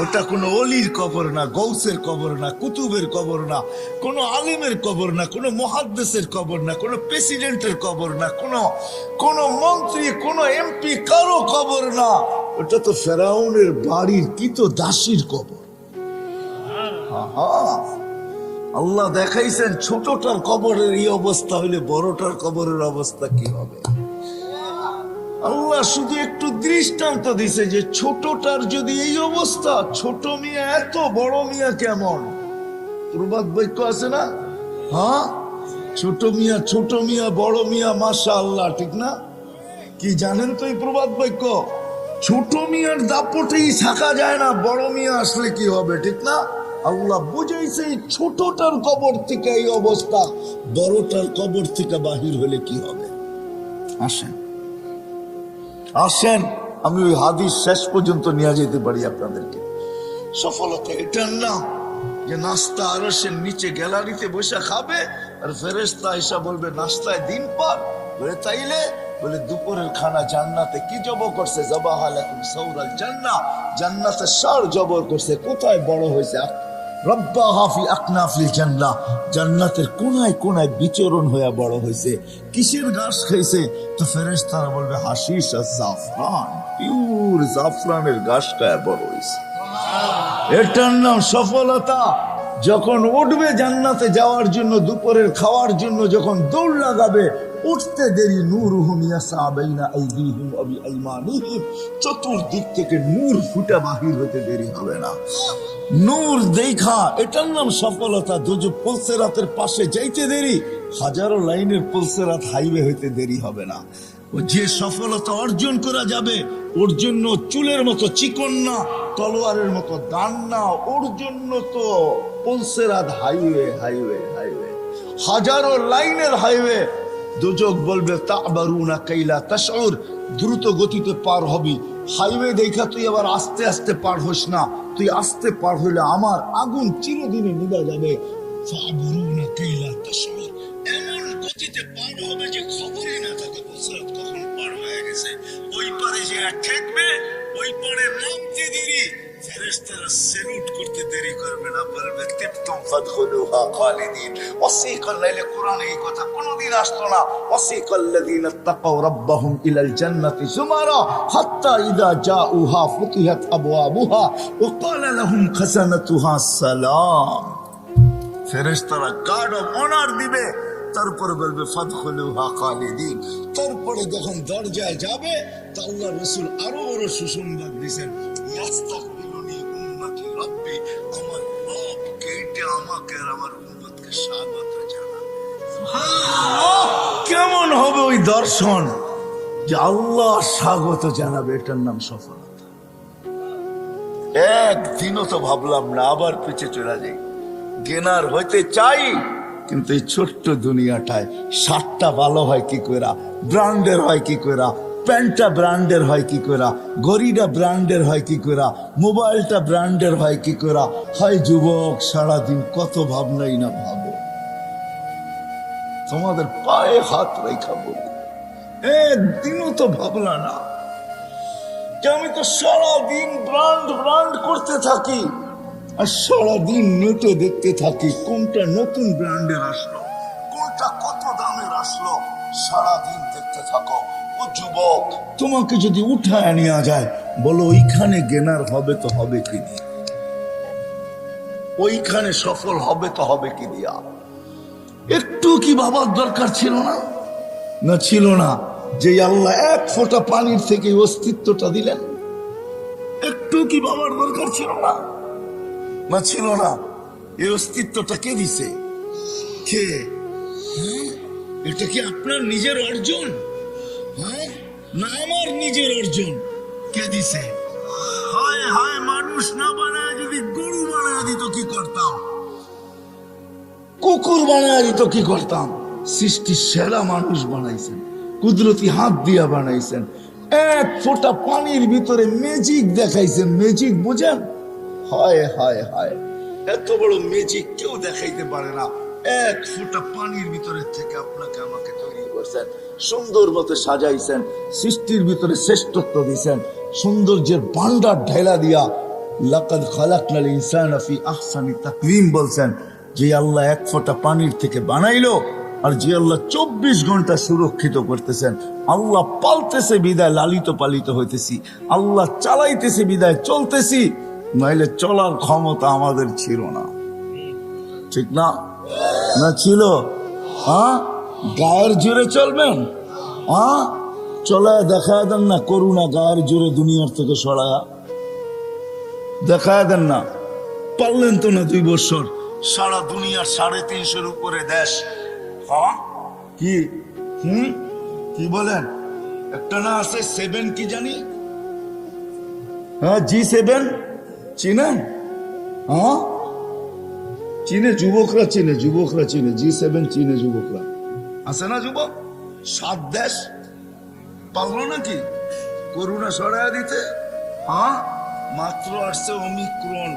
ওটা কোনো অলির কবর না, গৌসের কবর না, কুতুবের কবর না, কোনো আলিমের কবর না, কোনো মুহাদ্দিসের কবর না, কোনো প্রেসিডেন্টের কবর না, কোনো মন্ত্রী, কোনো এমপি, কারো কবর না। ওটা তো ফেরাউনের বাড়ির দাসীর কবর। আল্লাহ দেখাইছেন ছোটটার কবরের এই অবস্থা হইলে বড়টার কবরের অবস্থা কি হবে। আল্লাহ শুধু একটু দৃষ্টান্ত দিছে যে ছোটটার যদি এই অবস্থা, ছোট মিয়া এত বড় মিয়া কেমন। প্রবাদ বাক্য আছে না, হ্যাঁ, ছোট মিয়া বড় মিয়া মাশাআল্লাহ, ঠিক না? কি জানেন তো এই প্রবাদ বাক্য? ছোট মিয়ার দাপটেই থাকা যায় না, বড় মিয়া আসলে কি হবে, ঠিক না? আল্লাহ বুঝাইছে এই ছোটটার কবর থেকে এই অবস্থা, বড়টার কবর থেকে বাহির হলে কি হবে। আসেন আমি ওই হাদিস শেষ পর্যন্ত নিয়ে যেতে পারি আপনাদেরকে। সফলতা এটার নাম যে নাস্তা আরশের নিচে গ্যালারিতে বসে খাবে, আর ফেরেশতা এসে বলবে নাস্তায় দিন পার। বলে তাইলে? বলে দুপুরের খানা জান্নাতে কি জবর করছে, যাবাহা লাকুম সাওরাল জান্নাহ, জান্নাতে ষাঁড় জবর করছে। কোথায় বড় হয়েছে? রব্বাহা ফি আকনাফিল জান্নাহ, জান্নাতের কোনায় কোনায় বিচরণ হয়ে বড় হয়েছে। কিসের ঘাস খাইছে? তো ফেরেশতারা বলবে হাশিশ আর জাফরান, পিওর জাফরানের ঘাসটা বড় হয়েছে। এটার নাম সফলতা। যখন উঠবে জান্নাতে যাওয়ার জন্য, দুপুরের খাওয়ার জন্য যখন দৌড় লাগাবে, উঠতে দেরি নূরুহুম ইয়াসা বাইনা আইদিহিম ওয়া বিআইমানিহিম, চতুর্দিক থেকে নূর ফুটে বাহির হতে দেরি হবে না। নূর দেখা, এটার নাম সফলতা। দুজো পুলসেরাতের পাশে যাইতে দেরি, হাজারো লাইনের পুলসেরাত হাইওয়ে হইতে দেরি হবে না। যে সফলতা অর্জন করা যাবে, ওর জন্য চুলের মতো চিকন না, তলোয়ারের মতো দান না, ওর জন্য তো পুলসেরাত হাইওয়ে হাইওয়ে হাইওয়ে, হাজারো লাইনের হাইওয়ে। দুজক বলবে তা'বারুনা কাইলা তাশউর, দ্রুত গতিতে পার হবি। হাইওয়ে দেখা তুই আবার আস্তে আস্তে পার হোস না, তুই আস্তে পার হইলে আমার আগুন চিরদিনে নিভে যাবে। তা'বারুনা কাইলা তাশউর, এমন গতিতে পার হবে যে খবরই না থাকে পুলসেরাত কখন পার হয়ে গেছে। ওই পারে যে ঠেকবে, ওই পারে নামতে দেরি, ফেরেশতারা সেলুট করতে দেরি করবে না, বলবে তিবতুম ফাদখুলুহা খালিদিন। ওয়াসিকাল লাইলে, কোরআনে এই কথা কোনদিন আসতো না। ওয়াসিকাল লাযিনা তাকাউ রাব্বাহুম ইলাল জান্নাতি যুমারা হাত্তা ইযা জাউহা ফুতিহাত আবওয়াবুহা ওয়া ক্বালা লাহুম খাযানাতুহা সালাম। ফেরেশতারা গার্ড অফ অনার দিবে, তারপরে বলবে ফাদখুলুহা খালিদিন। তারপরে যখন দরজায় যাবে, তা আল্লাহ রাসূল আরো বড় সুসংবাদ দিয়েছেন, ইয়াস্তাকবিলুনি উম্মতি আমাকে আর আমার উম্মতকে স্বাগত জানাবে। কেমন হবে ওই দর্শন যে আল্লাহ স্বাগত জানাবে? এটার নাম সফলতা। একদিনও তো ভাবলাম না, আবার পিছিয়ে চলে যাই। গেনার হইতে চাই, কিন্তু এই ছোট্ট দুনিয়াটায় শার্টটা ভালো হয় কি করে, ব্র্যান্ডের হয় কি করে, প্যান্টটা ব্র্যান্ডের হয় কি করে, গড়িটা ব্র্যান্ডের হয় কি করে, মোবাইলটা ব্র্যান্ডের হয় কি করে। হয় যুবক, সারাদিন কত ভাবনাই না ভাবো। তোমাদের পায়ে হাত রেখা বলি, একদিনও তো ভাবলা না যে আমি তো সারাদিন ব্র্যান্ড ব্র্যান্ড করতে থাকি, আর সারাদিন নেটে দেখতে থাকি কোনটা নতুন ব্র্যান্ডের আসলো, কোনটা কত দামের আসলো, সারাদিন দেখতে থাকো। ও যুবক, তোমাকে যদি উঠায় নেওয়া যায়, বলো ওইখানে গেনার হবে তো হবে কি দিয়ে, ওইখানে সফল হবে তো হবে কি দিয়া? একটু কি ভাবার দরকার ছিল না? না ছিল না যে আল্লাহ এক ফোঁটা পানির থেকে অস্তিত্বটা দিলেন? একটু কি ভাবার দরকার ছিল না? না ছিল না। এই অস্তিত্বটা কে দিছে? কে? এটা কি আপনার নিজের অর্জন? না আমার নিজের অর্জন? কে দিছে? হায় হায়, মানুষ না বানায় যদি গরু বানায় দিত কি করতাম, কুকুর বানায় দিত কি করতাম? সৃষ্টির সেরা মানুষ বানাইছেন, কুদরতি হাত দিয়া বানাইছেন, এক ফোঁটা পানির ভিতরে ম্যাজিক দেখাইছেন। ম্যাজিক বুঝেন? হায় হায় হায়, এত বড় ম্যাজিক কেউ দেখাইতে পারে না। এক ফোঁটা পানির ভিতরে থেকে আপনাকে আমাকে তৈরি করছেন, সুন্দর মতো সাজাইছেন, সৃষ্টির ভিতরে শ্রেষ্ঠত্ব দিয়েছেন, সৌন্দর্যের ভান্ডার ঢেলা দিয়া লাকাদ খালাকনাল ইনসানা ফি আহসানি তাকওয়িম বলছেন। যে আল্লাহ এক ফোঁটা পানির থেকে বানাইলো, আর যে আল্লাহ 24 ঘন্টা সুরক্ষিত করতেছেন। আল্লাহ পালতেছে বিদায় লালিত পালিত হইতেছি, আল্লাহ চালাইতেছে বিদায় চলতেছি, নাইলে চলার ক্ষমতা আমাদের ছিল না। ঠিক না? না ছিল? গায়ের জোরে চলবেন? চলায় দেখায় দেন না করুণা, গায়ের জোরে দুনিয়ার থেকে সরায়া দেখায় দেন না। পারলেন তো না 2 বছর, সারা দুনিয়ার 350-এর উপরে দেশ। কি কি বলেন? একটা না আছে 7, কি জানি, G7 চিনেন? চিনে যুবকরা, চিনে যুবকরা, চিনে G7 চিনে যুবকরা, আছে না যুবক? 7 দেশ পারলো নাকি করোনা সরাইয়া দিতে? মাত্র আসছে ওমিক্রন,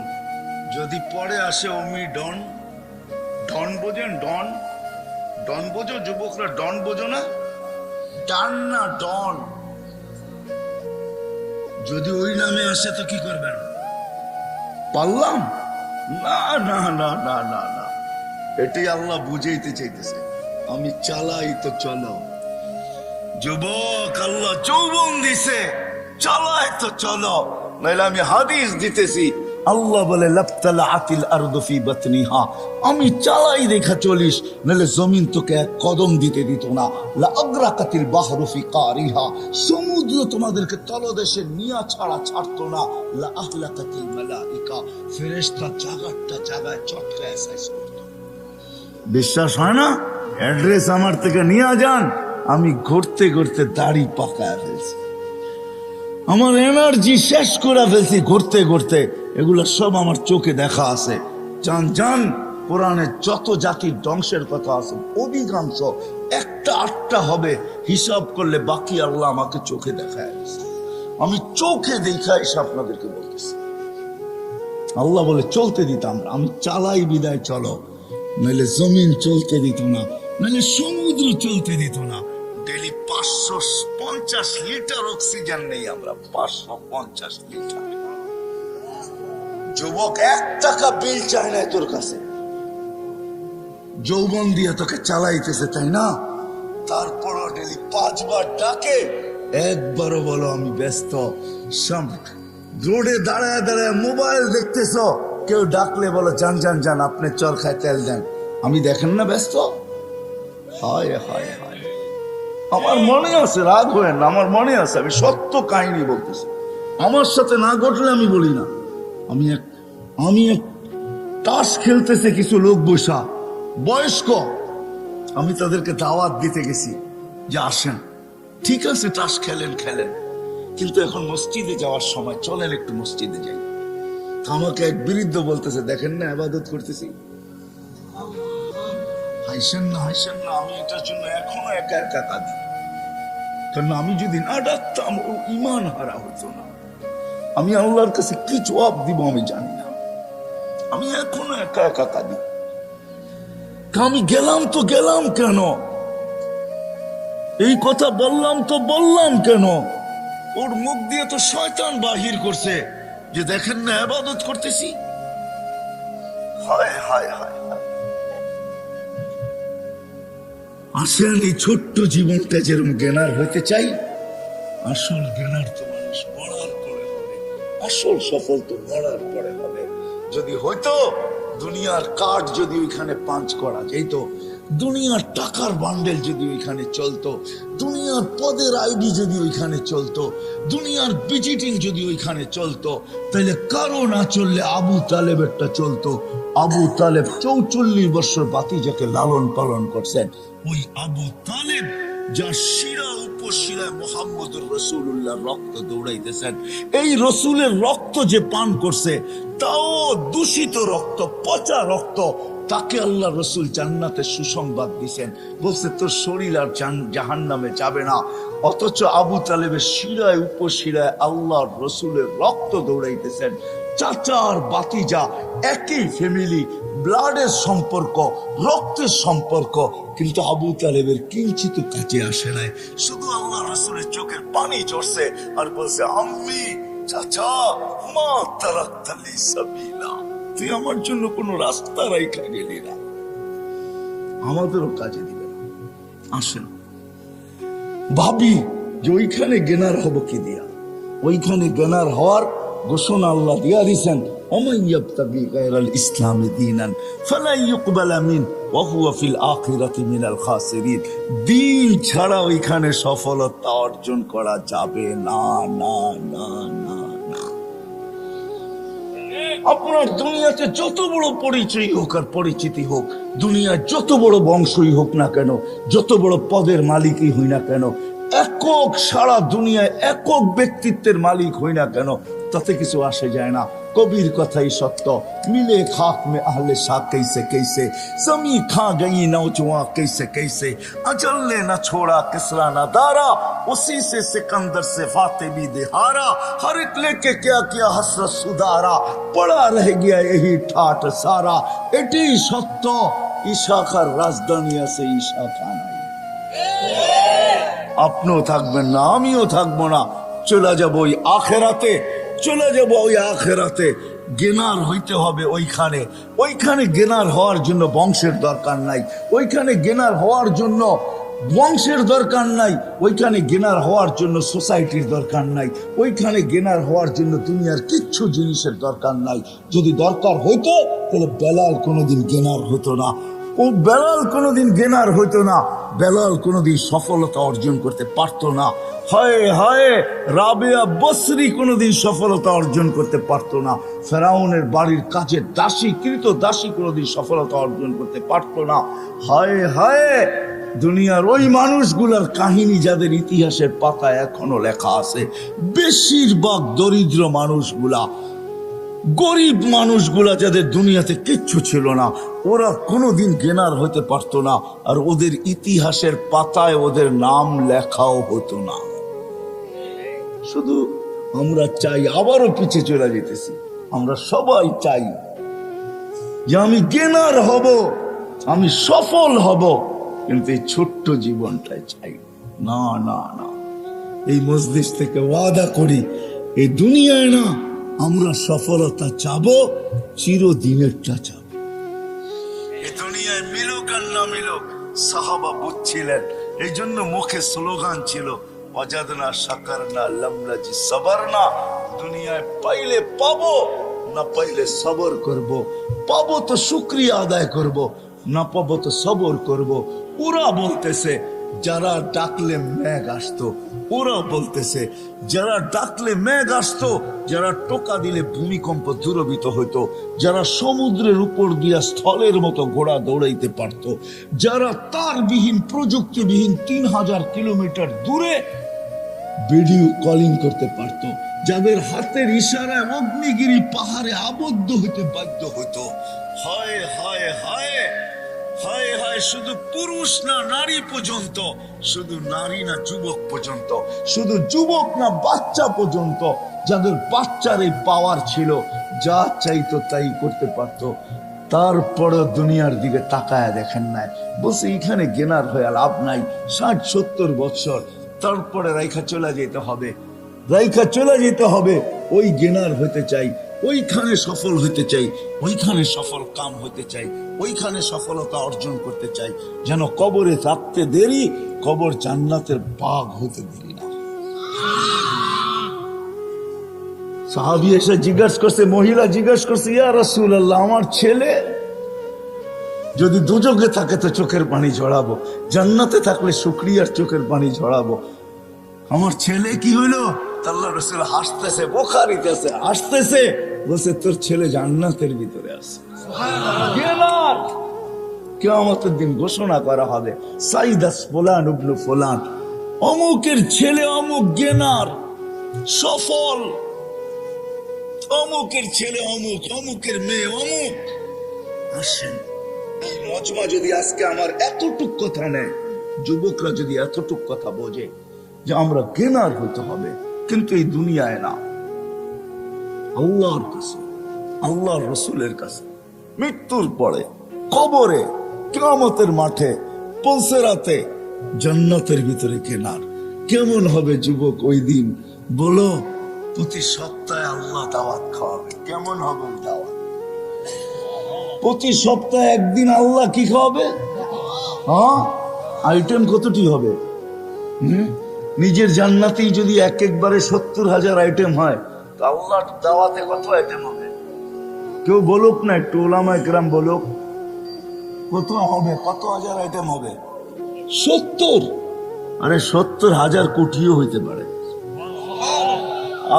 যদি পরে আসে ওমিডন। ডন বোঝেন? ডন, ডন বোঝো যুবকরা? ডন বোঝো না? ডান না ডন। যদি ওই নামে আসে তো কি করবেন? পারলাম না না না না না না, এটাই আল্লাহ বুঝাইতে চাইতেছে। আমি চালাই তো চলো যুবক, আল্লাহ যৌবন দিছে, চালাই তো চলো, নাইলে আমি হাদিস দিতেছি। আল্লাহ বলে লাবতালাআতিল আরদু ফি বাতনিহা, আমি চালাই দেখা চলিস, নাহলে জমিন তোকে এক কদম দিতে দিত না। লা আগরাকাতিল বাহরু ফি কারিহা, সমুদ্র তোমাদেরকে তলদেশে নিয়া ছাড়া ছাড়তো না। লা আহলাকাতিল মালাইকা, ফেরেশতা জায়গাটা জায়গায় চটকায় সাইজ করত। বিশ্বাস হয় না? অ্যাড্রেস আমার থেকে নিয়ে যান, আমি ঘুরতে ঘুরতে দাড়ি পাকায় ফেলছি, আমার এনার্জি শেষ করে ফেলছি ঘুরতে ঘুরতে। এগুলো সব আমার চোখে দেখা আছে। জান জান, কোরআনে যত জাতির ধ্বংসের কথা আছে অধিকাংশ 1-8টা হবে, হিসাব করলে বাকি আল্লাহ আমাকে চোখে দেখায়। আমি চোখে দেখা এসে আপনাদেরকে বলতেছি। আল্লাহ বলে চলতে দিতাম, আমি চালাই বিদায় চলো, নাহলে জমিন চলতে দিত না, নাহলে সমুদ্র চলতে দিত না। ডেলি 550 লিটার অক্সিজেন নেই আমরা, 550 লিটার। যুবক 1 টাকা বিল চায় না তোর কাছে, যৌবন দিয়ে তোকে চালাইতেছে, তাই না? তারপরও ডেলি 5 বার ডাকে, একবারও বলো আমি ব্যস্ত। রোডে দাঁড়ায় দাঁড়ায় মোবাইল দেখতেছ, কেউ ডাকলে বলো যান যান যান, আপনি চর খায় তেল দেন, আমি দেখেন না ব্যস্ত। হায় হায় হায়, আমার মনে আছে, রাগ হয় না, আমার মনে আছে, আমি সত্য কাহিনী বলতেছি। আমার সাথে না ঘটলে আমি বলি না। আমি এক তাস খেলতেছে কিছু লোক বসা, বয়স্ক। আমি তাদেরকে দাওয়াত দিতে গেছি যে আসেন, ঠিক আছে তাস খেলেন খেলেন, কিন্তু এখন মসজিদে যাওয়ার সময়, চলেন একটু মসজিদে যাই। আমাকে এক বৃদ্ধ বলতেছে, দেখেন না ইবাদত করতেছি। হাসেন না হাসেন না, আমি এটার জন্য এখনো একা একা কাঁদি। কারণ আমি যদি না ডাকতাম ও ইমান হারা হতো না। আমি আল্লাহর কাছে কি জবাব দিব আমি জানি না। আমি এখনো একা একা কাঁদি। আমি গেলাম তো গেলাম কেন, এই কথা বললাম তো বললাম কেন? ওর মুখ দিয়ে তো শয়তান বাহির করছে যে দেখেন না ইবাদত করতেছি। হায় হায় হায়। আসেন এই ছোট্ট জীবনটা যেরকম জ্ঞানার হতে চাই, আসল জ্ঞানার তো মানুষ মরার পরে হবে, আসল সফল তো মরার পরে হবে। যদি হয়তো দুনিয়ার কাঠ যদি ওইখানে পাঞ্চ করা যেত, দুনিয়ার টাকার বান্ডেল যদি ওইখানে চলতো, দুনিয়ার পদের আইডি যদি ওইখানে চলতো, দুনিয়ার ভিজিটিং যদি ওইখানে চলতো, তাহলে কারো না চললে আবু তালেবেরটা চলতো। আবু তালেব 44 বছর বাতিজাকে লালন পালন করছেন। ওই আবু তালেব যার শিরা উপশিরায় মুহাম্মদুর রাসূলুল্লাহ রক্ত দৌড়াইতেছেন, এই রসুলের রক্ত যে পান করছে, তাও দূষিত রক্ত, পচা রক্ত, তাকে আল্লাহ রসুল জান্নাতের সুসংবাদ দিছেন। বলছে তোর শরীর আর জাহান্নামে যাবে না। অথচ আবু তালেবের শিরায় উপশিরায় আল্লাহর রসুলের রক্ত দৌড়াইতেছেন। চাচা আর বাতিজা একই ফ্যামিলি, ব্লাডের সম্পর্ক, রক্তের সম্পর্ক, কিন্তু আবু তালেবের কিঞ্চিত কাছে আসে নাই। শুধু আল্লাহ রসুলের চোখের পানি ঝরছে আর বলছে, আম্মি চাচা মা তারাক্তালি সাবিলা, তুই আমার জন্য কোন রাস্তা রাইখা গেলি না, আমাদেরও কাজে দিবে না। আসেন ভাবি যে ওইখানে জ্ঞানার হব কি দিয়া। ওইখানে জ্ঞানার হওয়ার ঘোষণা আল্লাহ দিয়া দিয়েছেন, ওমান ইয়াবতাগি গায়রাল ইসলামি দীনান ফালা ইউকবালা মিন ওয়া হুয়া ফিল আখিরাতি মিনাল খাসিরিন। দিন ছাড়া ওইখানে সফলতা অর্জন করা যাবে না, না না না না। আপনার দুনিয়াতে যত বড় পরিচয় হোক আর পরিচিতি হোক, দুনিয়ার যত বড় বংশই হোক না কেন, যত বড় পদের মালিকই হই না কেন, একক সারা দুনিয়ায় একক ব্যক্তিত্বের মালিক হই না কেন, তাতে কিছু আসে যায় না। কবির কথাই সত্য, মিলে খাক মে আহলে শাহ कैसे कैसे, जमी खा गई नौजवान कैसे कैसे, अजल ने न छोड़ा किसरा न दारा, उसी से सिकंदर से फाते भी दिहारा, हर एक लेके क्या किया हसरत सुधारा, पड़ा रह गया यही ठाट सारा। এটি সত্য, ইশাখার রাজধানী আছে, ইশাখা নাই। আপনিও থাকবেন না, আমিও থাকবো না, চলে যাবো ওই আখেরাতে, চলে যাবো ওই আখেরাতে। জ্ঞানার হইতে হবে ওইখানে। ওইখানে জ্ঞানার হওয়ার জন্য বংশের দরকার নাই, ওইখানে জ্ঞানার হওয়ার জন্য বংশের দরকার নাই, ওইখানে জ্ঞানার হওয়ার জন্য সোসাইটির দরকার নাই, ওইখানে জ্ঞানার হওয়ার জন্য দুনিয়ার কিচ্ছু জিনিসের দরকার নাই। যদি দরকার হইতো তাহলে বেলাল কোনোদিন জ্ঞানার হতো না, ও বেলাল কোনোদিন জ্ঞানার হইতো না, বেলাল কোনোদিন সফলতা অর্জন করতে পারতো না। হায় হায়, রাবেয়া বসরি কোনোদিন সফলতা অর্জন করতে পারতো না। ফেরাউনের বাড়ির কাজের দাসী, কৃত দাসী কোনোদিন সফলতা অর্জন করতে পারতো না। হায় হায়, দুনিয়ার ওই মানুষগুলার কাহিনী যাদের ইতিহাসের পাতায় এখনো লেখা আছে, বেশিরভাগ দরিদ্র মানুষগুলা, গরিব মানুষগুলা, যাদের দুনিয়াতে কিচ্ছু ছিল না, ওরা কোনোদিন জ্ঞানার হতে পারতো না, আর ওদের ইতিহাসের পাতায় ওদের নাম লেখাও হতো না। শুধু আমরা চাই, আবারও পিছিয়ে চলে যেতেছি, আমরা সবাই চাই যে আমি জ্ঞানার হব, আমি সফল হব, কিন্তু এই ছোট্ট জীবনটাই চাই না। না না, এই মজলিস থেকে ওয়াদা করি, এই দুনিয়ায় না আমরা সফলতা চাবো, চিরদিনেরটা চাবো। এই দুনিয়ায় মিলুক আর না মিলুক, সাহাবা বুঝছিলেন, এই জন্য মুখে স্লোগান ছিল, ওয়াজাদনা শাকারনা লামনাজি সাবারনা। দুনিয়ায় পাইলে পাবো, না পাইলে সবর করব। পাবো তো শুকরিয়া আদায় করব, না পাবো তো সবর করব। ওরা বলতেছে যারা ডাকলে মেঘ আসতো, ওরা বলতেছে যারা ডাকলে মেঘ আসতো, যারা টোকা দিলে ভূমিকম্প দূরভূত হইতো, যারা সমুদ্রের উপর দিয়া স্থলের মতো ঘোড়া দৌড়াইতে পারত, যারা তারবিহীন প্রযুক্তিবিহীন 3000 কিলোমিটার দূরে ভিডিও কলিং করতে পারত, যাদের হাতের ইশারায় অগ্নিগিরি পাহাড়ে আবদ্ধ হইতে বাধ্য হইতো। হায় হায় হায় হায় হায়, শুধু পুরুষ না নারী পর্যন্ত, শুধু নারী না যুবক পর্যন্ত, শুধু যুবক না বাচ্চা পর্যন্ত, যাদের বাচ্চার এই পাওয়ার ছিল, যা চাইতো তাই করতে পারতো, তারপরে দুনিয়ার দিকে তাকায় দেখেন নাই, বসে এখানে গেনার হয়ে লাভ নাই। 60-70 বছর তারপরে রাইখা চলে যেতে হবে, রাইখা চলে যেতে হবে। ওই গেনার হতে চাই, ওইখানে সফল হতে চাই, ওইখানে সফল কাম হতে চাই, ওইখানে সফলতা অর্জন করতে চাই, যেন কবরে থাকতে দেরি, কবর জান্নাতের বাগ হতে দেরি না। সাহাবী এসে জিজ্ঞাসা করছে, মহিলা জিজ্ঞাসা করছে, ইয়া রাসূলুল্লাহ, আমার ছেলে যদি দুজকে থাকে তো চোখের পানি ঝরাবো, জান্নাতে থাকলে শুকরিয়ার চোখের পানি ঝরাবো, আমার ছেলে কি হইলো? আল্লাহ রাসূল হাসতেছে, বুখারীতে আছে, হাসতেছে, বলছে তোর ছেলে জান্নাতের ভিতরে আছে। সুবহানাল্লাহ। কিয়ামতের দিন ঘোষণা করা হবে, সাইদাস ফুলান ইবনে ফুলান, অমুকের ছেলে অমুক গেনার সফল, অমুকের ছেলে অমুক, অমুকের মেয়ে অমুক। আসেন, এই মজমা যদি আজকে আমার এতটুক কথা নেয়, যুবকরা যদি এতটুক কথা বোঝে যে আমরা গেনার হতে হবে, কিন্তু এই দুনিয়ায় না, আল্লাহর কাছে, আল্লাহর রাসূলের কাছে, মৃত্যুর পরে, কবরে, কিয়ামতের মাঠে, পুলসিরাতে, জান্নাতের ভিতরে গেনার কেমন হবে যুবক ওই দিন? বলো, প্রতি সপ্তাহে আল্লাহ দাওয়াত খাওয়াবে, কেমন হবে দাওয়াত? প্রতি সপ্তাহে একদিন আল্লাহ কি খাওয়াবে? হ্যাঁ, আইটেম কতটি হবে? নিজের জান্নাতেই যদি একবারে 70,000 আইটেম হয়, তো আল্লাহর দাওয়াতে কত আইটেম হবে? কেউ বলুক না, একটু ওলামায়ে কেরাম বলুক, কত হবে? কত হাজার আইটেম হবে? 70। আরে 70,000 কোটিও হইতে পারে।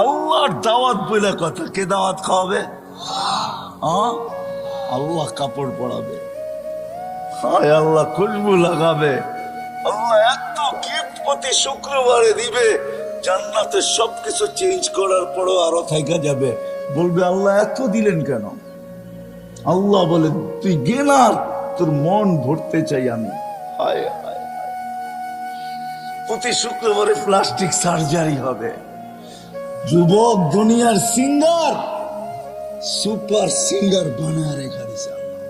আল্লাহর দাওয়াত বলে কথা, কে দাওয়াত খাওয়াবে? আল্লাহ কাপড় পরাবে, হায় আল্লাহ খুশবু লাগাবে, আল্লাহ এত গিফট প্রতি শুক্রবারে দিবে, জান্নাতে সবকিছু চেঞ্জ করার পরও আরো থাইকা যাবে, বলবে আল্লাহ এত দিলেন কেন? আল্লাহ বলে তুই গেনার, তোর মন ভরতে চাই আমি। হায় হায়, প্রতি শুক্রবারে প্লাস্টিক সার্জারি হবে। যুবক দুনিয়ার সিঙ্গার, সুপার সিঙ্গার বানায় রেখা দিছে আল্লাহ।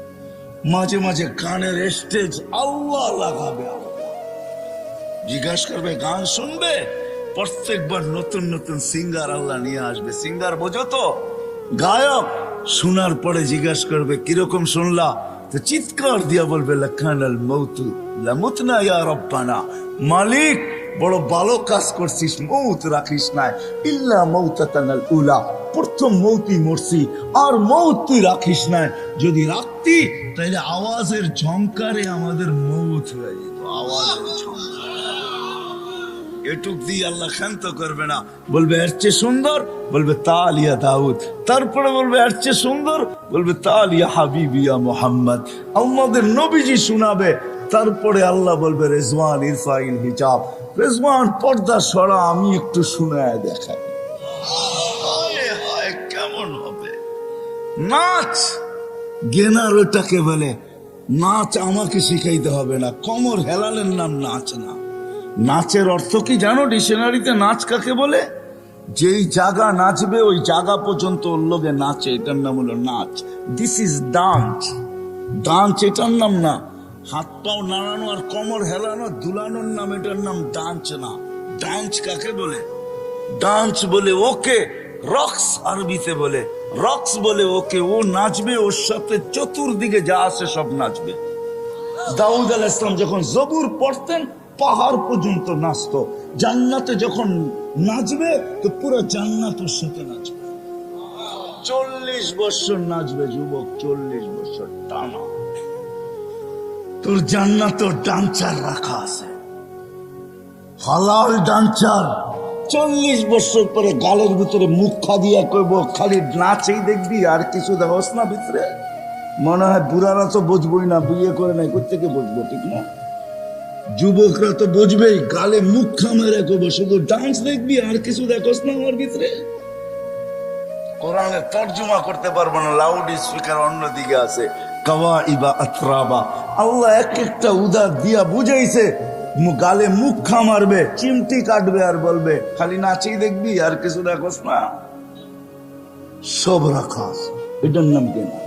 মাঝে মাঝে গানের স্টেজ আল্লাহ লাগাবে, আল্লাহ জিজ্ঞাসা করবে, গান শুনবে, প্রত্যেকবার নতুন নতুন সিঙ্গার আল্লাহ নিয়ে আসবে। সিঙ্গার বোঝো তো? গায়ক। শোনার পরে জিজ্ঞাসা করবে কিরকম শুনলা, তো চিৎকার দিয়া বলবে, লাকানাল মাউতু লামুতনা ইয়া রব্বানা, মালিক বড় ভালো কাজ করছিস, মৌত রাখিস নাই, ইল্লা মাউতাতানাল উলা, প্রথম মৌতই মরছি, আর মৌত তুই রাখিস নাই। যদি রাখতি তাহলে আওয়াজের ঝংকারে আমাদের মৌত হয়ে যেত, আওয়াজের ঝংকার। এটুক দিয়ে আল্লাহ ক্ষান্ত করবে না, বলবে এর চেয়ে সুন্দর, বলবে তালিয়া দাউদ, তারপরে বলবে এর চেয়ে সুন্দর, বলবে তালিয়া হাবিবিয়া মোহাম্মদ, আমাদের নবীজি শোনাবে। তারপরে আল্লাহ বলবে রেজওয়ান ইরফাইল হিজাব, রেজওয়ান পর্দা সরা, আমি একটু শুনায় দেখাই। কেমন হবে? নাচ গেনার ওটাকে বলে, নাচ আমাকে শিখাইতে হবে না, কমর হেলালের নাম নাচ না। নাচের অর্থ কি জানো ডিকশনারিতে? নাচ কাকে বলে? যেই জায়গা নাচবে ওই জায়গা পর্যন্ত ওর লোকে নাচে, এটার নাম হলো নাচ। This is dance. ডান্স এটার নাম না। হাত পাও নাড়ানো আর কমর হেলানো দুলানোর নাম, এটার নাম ডান্স না। ডান্স কাকে বলে? ডান্স বলে ওকে, রক্স আরবিতে বলে, রক্স বলে ওকে, ও নাচবে, ওর সাথে চতুর্দিকে যা আছে সব নাচবে। দাউদ আলাইহিস সালাম যখন জবুর পড়তেন পাহাড় পর্যন্ত নাচতো। জান্নাতে যখন নাচবে তো পুরো জান্নাত ওর সাথে নাচবে। 40 বছর নাচবে যুবক, 40 বছর টানা। তোর জান্নাত ডান্সার রাখা আছে, হালাল ডান্সার 40 বছর পরে গালের ভিতরে মুখ খা দিয়া কইব খালি নাচেই দেখবি আর কিছু দেখোস না ভিতরে। মনে হয় বুড়ারা তো বুঝবই না, বিয়ে করে নাই কোথেকে বুঝবো, ঠিক না? যুবকরা তো বুঝবেই, গালে মুখ খামেরে কইব শুধু ডান্স দেখবি আর কিছু দেখোস না আমার ভিতরে। কোরআনের তর্জমা করতে পারবো না, লাউড স্পিকার অন্যদিকে আছে। কাওয়াইবা আতরাবা, আল্লাহ এক একটা উদার দিয়া বুঝাইছে। গালে মুখ খা মারবে, চিমটি কাটবে আর বলবে খালি নাচেই দেখবি আর কিছু দেখোস না। সব রাখা, এটার নাম কেনা,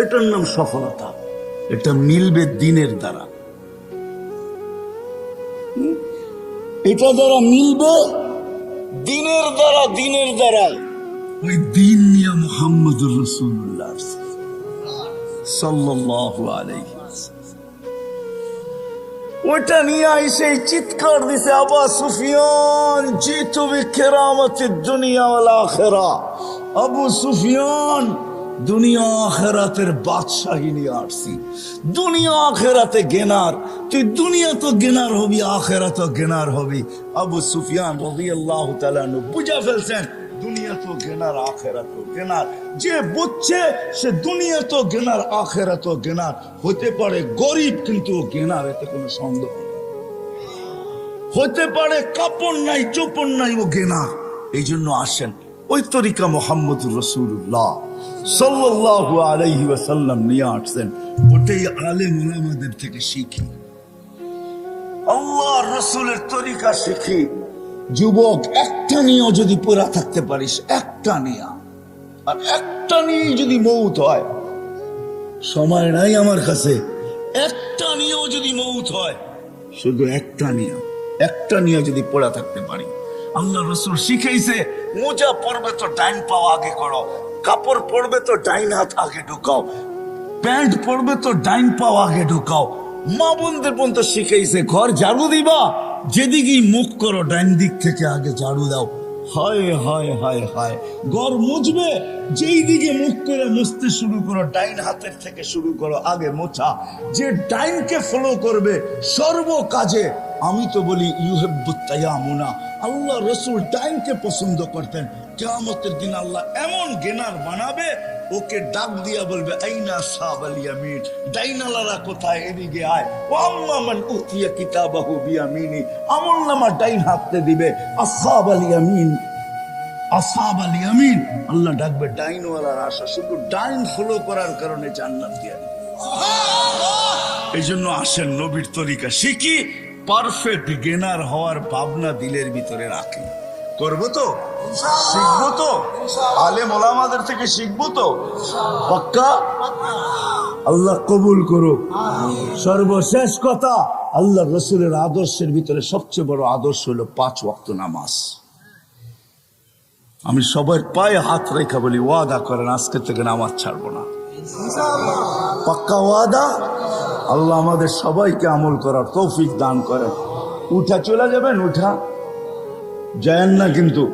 এটার নাম সফলতা। এটা মিলবে দিনের দ্বারা, এটা দ্বারা মিলবে দিনের দ্বারা, দিনের দ্বারা। ওই দিন নিয়ে মুহাম্মদুর রাসূলুল্লাহ সাল্লাল্লাহু আলাইহি ওয়াসাল্লাম ওটা নিয়ে আইসে চিৎকার দিছে, আবা সুফিয়ান জিতু বিকেরামাতিদ দুনিয়া ওয়াল আখিরা। আবু সুফিয়ান, দুনিয়া আখেরাতের বাদশাহী নিয়ে আসছি। দুনিয়া আখেরাতে গেনার, তুই দুনিয়া তো গেনার হবি, আখেরাত গেনার হবি। আবু সুফিয়ান রাদিয়াল্লাহু তাআলা আনহু বুঝা ফেলছেন দুনিয়া তো গেনার, আখেরাত গেনার। যে বুঝছে সে দুনিয়া তো গেনার, আখেরাত গেনার। হতে পারে গরিব কিন্তু গেনার, এতে কোনো সন্দেহ নেই। হতে পারে কাপড় নাই চোপড় নাই, ও গেনার। এই জন্য আসেন ওই তরিকা মুহাম্মদুর রাসূলুল্লাহ সাল্লাল্লাহু আলাইহি ওয়াসাল্লাম নিয়ে আসছেন, ওটাই আলেম ওলামাদের থেকে শিখি, আল্লাহ রাসূলের তরিকা শিখি। যুবক, একটা নিয়েও যদি পুরা থাকতে পারিস, একটা নিয়া, আর একটা নিয়ে যদি মৌত হয়, সময় নাই আমার কাছে, একটা নিয়েও যদি মৌত হয়, শুধু একটা নিয়ে যদি পড়া থাকতে পারি। আল্লাহ রাসূল শিখাইছে, মোজা পরবে তো ডাইন পাও আগে করো, কাপড় পরবে তো ডাইন হাত আগে ঢুকাও, প্যান্ট পরবে তো ডাইন পাও আগে ঢুকাও। মা বোনদের পর্যন্ত শিখাইছে, ঘর ঝাড়ু দিবা যেদিকেই মুখ করো ডাইন দিক থেকে আগে ঝাড়ু দাও। হায় হায় হায় হায়, ঘর মুছবে যেই দিকে মুখ করে মুছতে শুরু করো, ডাইন হাতের থেকে শুরু করো আগে মোছা। যে ডাইনকে ফলো করবে সর্ব কাজে, আমি তো বলি ইউহিব্বুত তায়ামুনা, আল্লাহ রাসূল ডাইনকে পছন্দ করতেন। কিয়ামতের দিন আল্লাহ এমন গেনার বানাবে, ওকে ডাক দিয়া বলবে আইনা সাহাবাল ইয়ামিন, ডাইনালারা কোথায়, এদিকে আয়। ওয়া আম্মা মান উতিয়া কিতাবাহু বিয়ামিনি, আমলনামা ডাইন হাতে দিবে। আসহাবাল ইয়ামিন, আসহাবাল ইয়ামিন, আল্লাহ ডাকবে ডাইনওয়ালার আশা, শুধু ডাইন ফলো করার কারণে জান্নাত দিয়া দিবে। এই জন্য আসেন নবীর তরিকা শিখি, পারফেক্ট গেনার হওয়ার ভাবনা দিলের ভিতরে রাখি। করবো তো, শিখবো তো, আলেম ওলামাদের থেকে শিখবো তো, পাক্কা? আল্লাহ কবুল করুক। সর্বশেষ কথা, আল্লাহ রাসূলের আদর্শের ভিতরে সবচেয়ে বড় আদর্শ হলো 5 ওয়াক্ত নামাজ। আমি সবার পায়ে হাত রেখা বলি, ওয়াদা করেন আজকে থেকে নামাজ ছাড়বো না, পাক্কা ওয়াদা? আল্লাহ আমাদের সবাইকে আমল করার তৌফিক দান করেন। উঠা চলে যাবেন, উঠা যায়েন না কিন্তু।